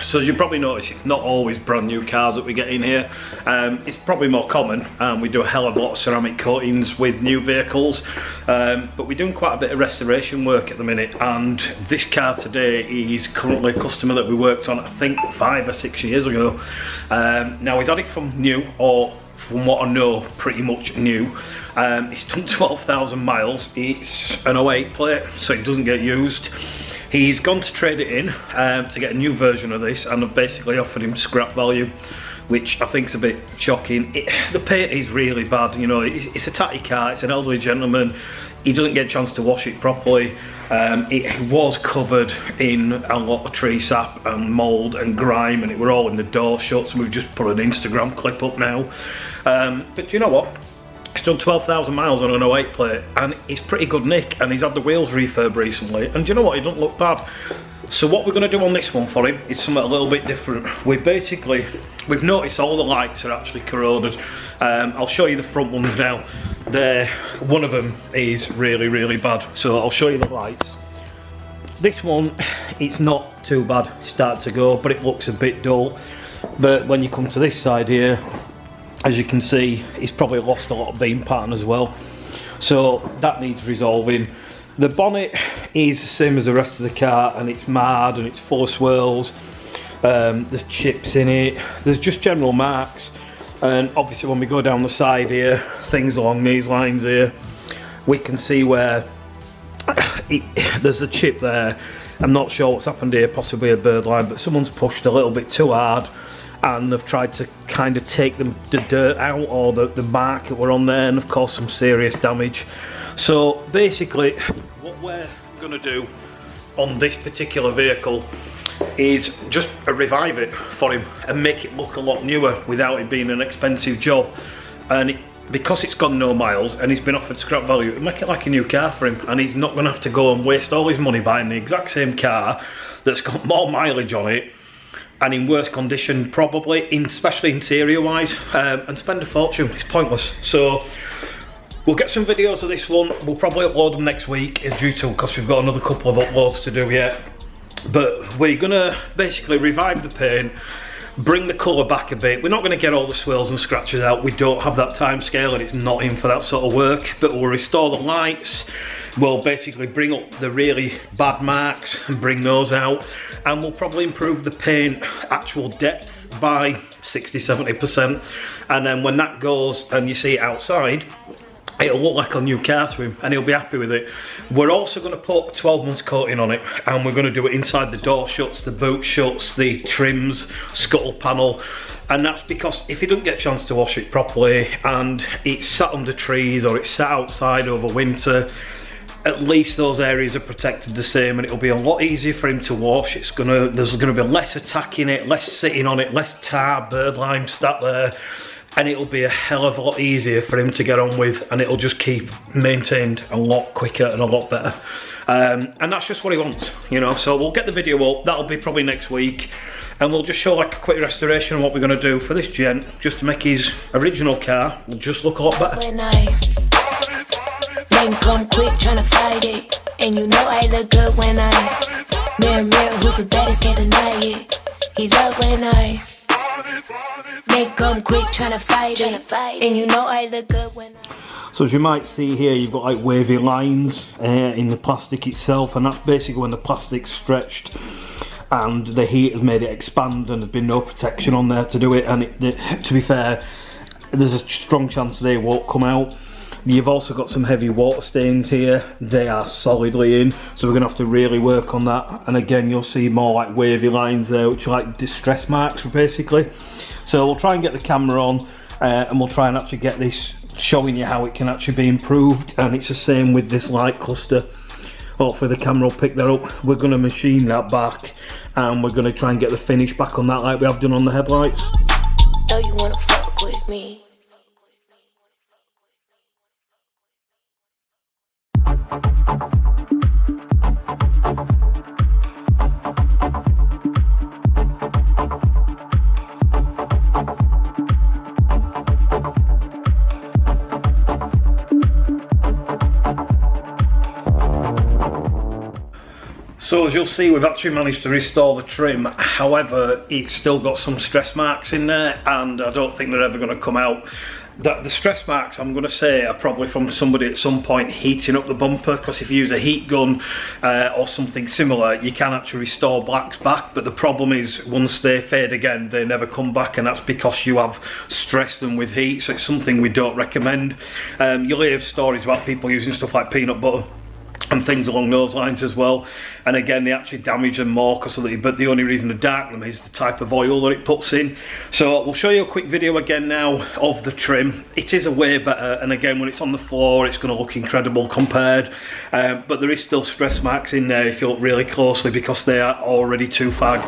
So you probably notice it's not always brand new cars that we get in here. It's probably more common, and we do a hell of a lot of ceramic coatings with new vehicles, but we're doing quite a bit of restoration work at the minute, and this car today is currently a customer that we worked on I think 5 or 6 years ago. Now he's had it from new, or from what I know pretty much new. It's done 12,000 miles. It's an 08 plate, so it doesn't get used. He's gone to trade it in to get a new version of this, and I've basically offered him scrap value, which I think is a bit shocking. The paint is really bad, you know, it's a tatty car, it's an elderly gentleman, he doesn't get a chance to wash it properly. It was covered in a lot of tree sap and mould and grime, and it were all in the door shuts, and we've just put an Instagram clip up now. But you know what? He's done 12,000 miles on an 08 plate, and it's pretty good nick, and he's had the wheels refurb recently, and do you know what, he doesn't look bad. So what we're going to do on this one for him is something a little bit different. We've noticed all the lights are actually corroded. I'll show you the front ones now. One of them is really bad, so I'll show you the lights. This one, it's not too bad, it's starting to go, but it looks a bit dull. But when you come to this side here, as you can see, it's probably lost a lot of beam pattern as well, so that needs resolving. The bonnet is the same as the rest of the car, and it's marred and it's full of swirls. There's chips in it, there's just general marks, and obviously when we go down the side here, things along these lines here, we can see where there's a chip there. I'm not sure what's happened here, possibly a bird line, but someone's pushed a little bit too hard, and they've tried to kind of take the dirt out, or the mark that were on there, and of course some serious damage. So basically what we're going to do on this particular vehicle is just revive it for him and make it look a lot newer without it being an expensive job. And because it's gone no miles and he's been offered scrap value, it'll make it like a new car for him, and he's not going to have to go and waste all his money buying the exact same car that's got more mileage on it and in worse condition probably, especially interior wise, and spend a fortune. It's pointless. So we'll get some videos of this one. We'll probably upload them next week as due to, because we've got another couple of uploads to do yet. But we're gonna basically revive the paint, bring the colour back a bit. We're not going to get all the swirls and scratches out, we don't have that time scale, and it's not in for that sort of work. But we'll restore the lights, we'll basically bring up the really bad marks and bring those out, and we'll probably improve the paint actual depth by 60–70%. And then when that goes and you see it outside, it'll look like a new car to him, and he'll be happy with it. We're also going to put 12 months coating on it, and we're going to do it inside the door shuts, the boot shuts, the trims, scuttle panel. And that's because if you don't get a chance to wash it properly and it's sat under trees or it's sat outside over winter, at least those areas are protected the same, and it'll be a lot easier for him to wash. There's gonna be less attack in it, less sitting on it, less tar, bird lime sat there, and it'll be a hell of a lot easier for him to get on with, and it'll just keep maintained a lot quicker and a lot better. And that's just what he wants, you know. So we'll get the video up, that'll be probably next week, and we'll just show like a quick restoration of what we're going to do for this gent, just to make his original car just look a lot better. Men come quick tryna fight it, and you know I look good when I mirror, mirror, who's the baddest, can't deny it. He love when I men come quick tryna fight it, and you know I look good when I. So as you might see here, you've got like wavy lines in the plastic itself, and that's basically when the plastic's stretched and the heat has made it expand, and there's been no protection on there to do it. And to be fair, there's a strong chance they won't come out. You've also got some heavy water stains here, they are solidly in, so we're going to have to really work on that. And again, you'll see more like wavy lines there, which are like distress marks basically. So we'll try and get the camera on, and we'll try and actually get this showing you how it can actually be improved. And it's the same with this light cluster. Hopefully the camera will pick that up. We're going to machine that back, and we're going to try and get the finish back on that like we have done on the headlights. Know you wanna fuck with me. So as you'll see, we've actually managed to restore the trim. However, it's still got some stress marks in there, and I don't think they're ever going to come out. The stress marks, I'm going to say, are probably from somebody at some point heating up the bumper, because if you use a heat gun or something similar, you can actually restore blacks back. But the problem is, once they fade again, they never come back, and that's because you have stressed them with heat. So it's something we don't recommend. You'll hear stories about people using stuff like peanut butter and things along those lines as well, and again, they actually damage them more, but the only reason to darken them is the type of oil that it puts in. So we'll show you a quick video again now of the trim. It is a way better, and again, when it's on the floor, it's going to look incredible compared, but there is still stress marks in there if you look really closely, because they are already too far.